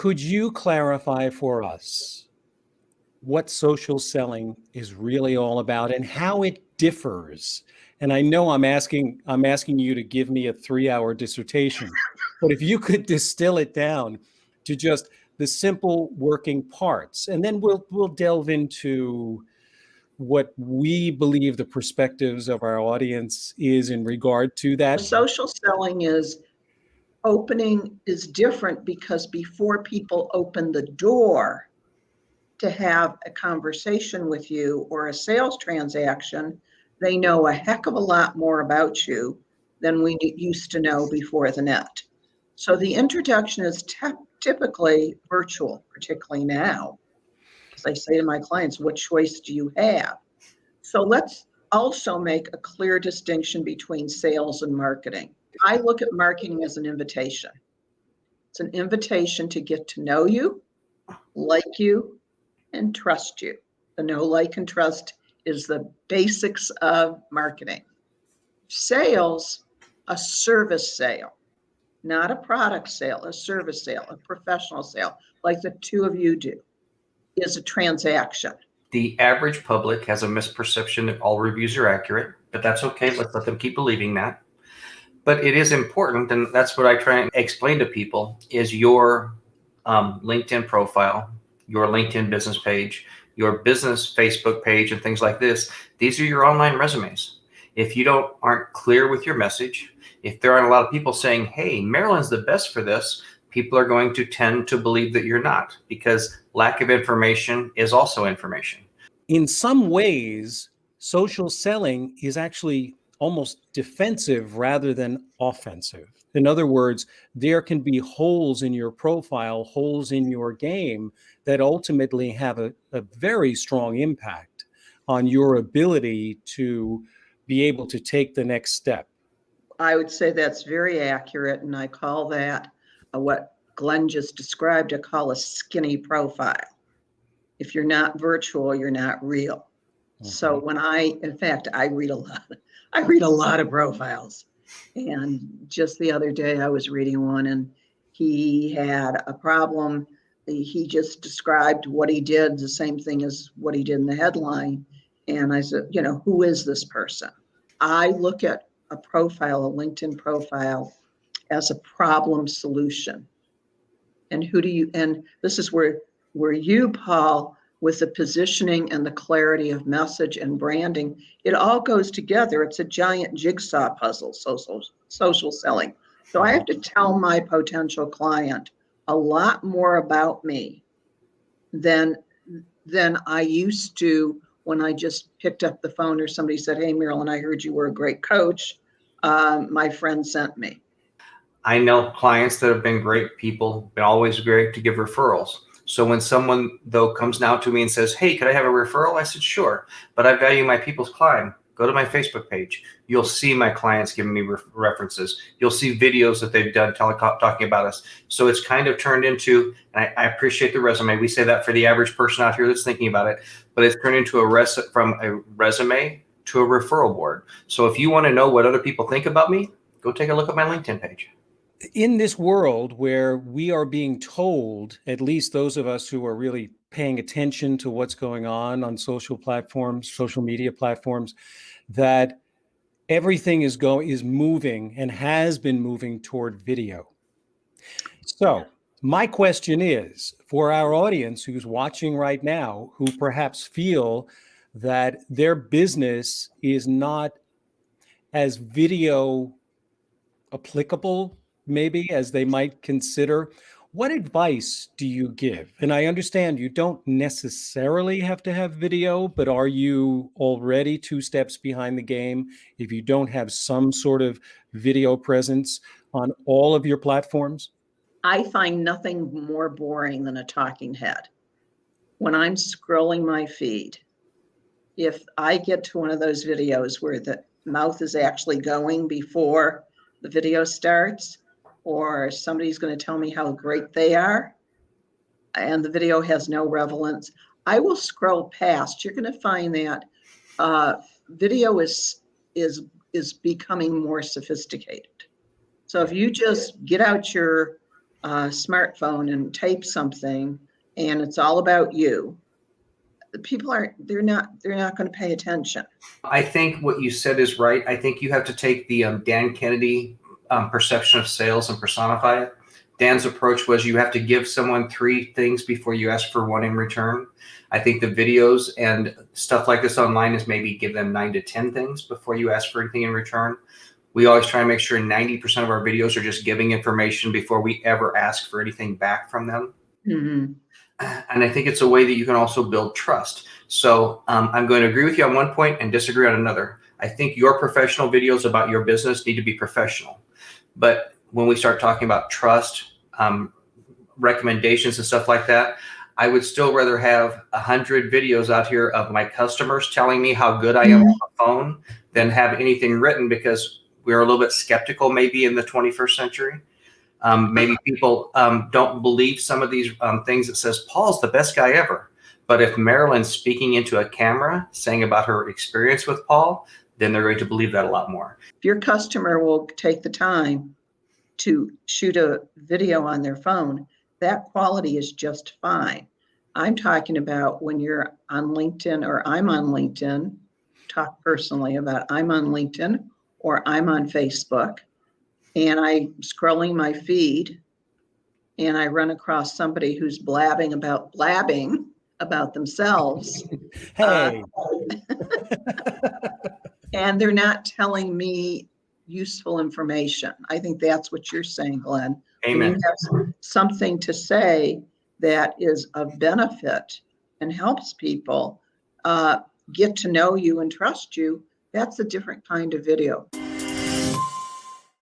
Could you clarify for us what social selling is really all about and how it differs? And I know I'm asking you to give me a 3-hour dissertation, but if you could distill it down to just the simple working parts, and then we'll delve into what we believe the perspectives of our audience is in regard to that. Social selling is different because before people open the door to have a conversation with you or a sales transaction, they know a heck of a lot more about you than we used to know before the net. So the introduction is typically virtual, particularly now. As I say to my clients, what choice do you have? So let's also make a clear distinction between sales and marketing. I look at marketing as an invitation. It's an invitation to get to know you, like you, and trust you. The know, like, and trust is the basics of marketing. Sales, a service sale, not a product sale, a service sale, a professional sale, like the two of you do, is a transaction. The average public has a misperception that all reviews are accurate, but that's okay. Let's let them keep believing that. But it is important, and that's what I try and explain to people, is your LinkedIn profile, your LinkedIn business page, your business Facebook page, and things like this. These are your online resumes. If you aren't clear with your message, if there aren't a lot of people saying, hey, Marilyn's the best for this, people are going to tend to believe that you're not, because lack of information is also information. In some ways, social selling is actually almost defensive rather than offensive. In other words, there can be holes in your profile, holes in your game that ultimately have a very strong impact on your ability to be able to take the next step. I would say that's very accurate, and I call that what Glenn just described, I call a skinny profile. If you're not virtual, you're not real. Mm-hmm. So when I read a lot. I read a lot of profiles. And just the other day I was reading one, and he had a problem. He just described what he did, the same thing as what he did in the headline. And I said, who is this person? I look at a profile, a LinkedIn profile, as a problem solution. And and this is where you, Paul, with the positioning and the clarity of message and branding, it all goes together. It's a giant jigsaw puzzle, social selling. So I have to tell my potential client a lot more about me than I used to when I just picked up the phone or somebody said, hey, Marilyn, I heard you were a great coach. My friend sent me. I know clients that have been great people, been always great to give referrals. So when someone, though, comes now to me and says, hey, could I have a referral? I said, sure, but I value my people's time. Go to my Facebook page. You'll see my clients giving me references. You'll see videos that they've done talking about us. So it's kind of turned into, and I appreciate the resume. We say that for the average person out here that's thinking about it, but it's turned into from a resume to a referral board. So if you want to know what other people think about me, go take a look at my LinkedIn page. In this world where we are being told, at least those of us who are really paying attention to what's going on social platforms, social media platforms, that everything is moving and has been moving toward video. So my question is, for our audience who's watching right now, who perhaps feel that their business is not as video applicable maybe as they might consider, what advice do you give? And I understand you don't necessarily have to have video, but are you already 2 steps behind the game if you don't have some sort of video presence on all of your platforms? I find nothing more boring than a talking head. When I'm scrolling my feed, if I get to one of those videos where the mouth is actually going before the video starts, or somebody's going to tell me how great they are, and the video has no relevance, I will scroll past. You're going to find that video is becoming more sophisticated. So if you just get out your smartphone and tape something and it's all about you, the people they're not going to pay attention. I think what you said is right. I think you have to take the Dan Kennedy perception of sales and personify it. Dan's approach was you have to give someone 3 things before you ask for one in return. I think the videos and stuff like this online is maybe give them 9 to 10 things before you ask for anything in return. We always try to make sure 90% of our videos are just giving information before we ever ask for anything back from them. Mm-hmm. And I think it's a way that you can also build trust. So I'm going to agree with you on one point and disagree on another. I think your professional videos about your business need to be professional. But when we start talking about trust, recommendations and stuff like that, I would still rather have 100 videos out here of my customers telling me how good I am on the phone than have anything written, because we're a little bit skeptical maybe in the 21st century. Maybe people don't believe some of these things that says Paul's the best guy ever. But if Marilyn's speaking into a camera saying about her experience with Paul, then they're going to believe that a lot more. If your customer will take the time to shoot a video on their phone, that quality is just fine. I'm talking about when you're on LinkedIn, or I'm on LinkedIn, talk personally about I'm on LinkedIn or I'm on Facebook, and I'm scrolling my feed and I run across somebody who's blabbing about themselves. Hey. And they're not telling me useful information. I think that's what you're saying, Glenn. Amen. When you have something to say that is of benefit and helps people get to know you and trust you, that's a different kind of video.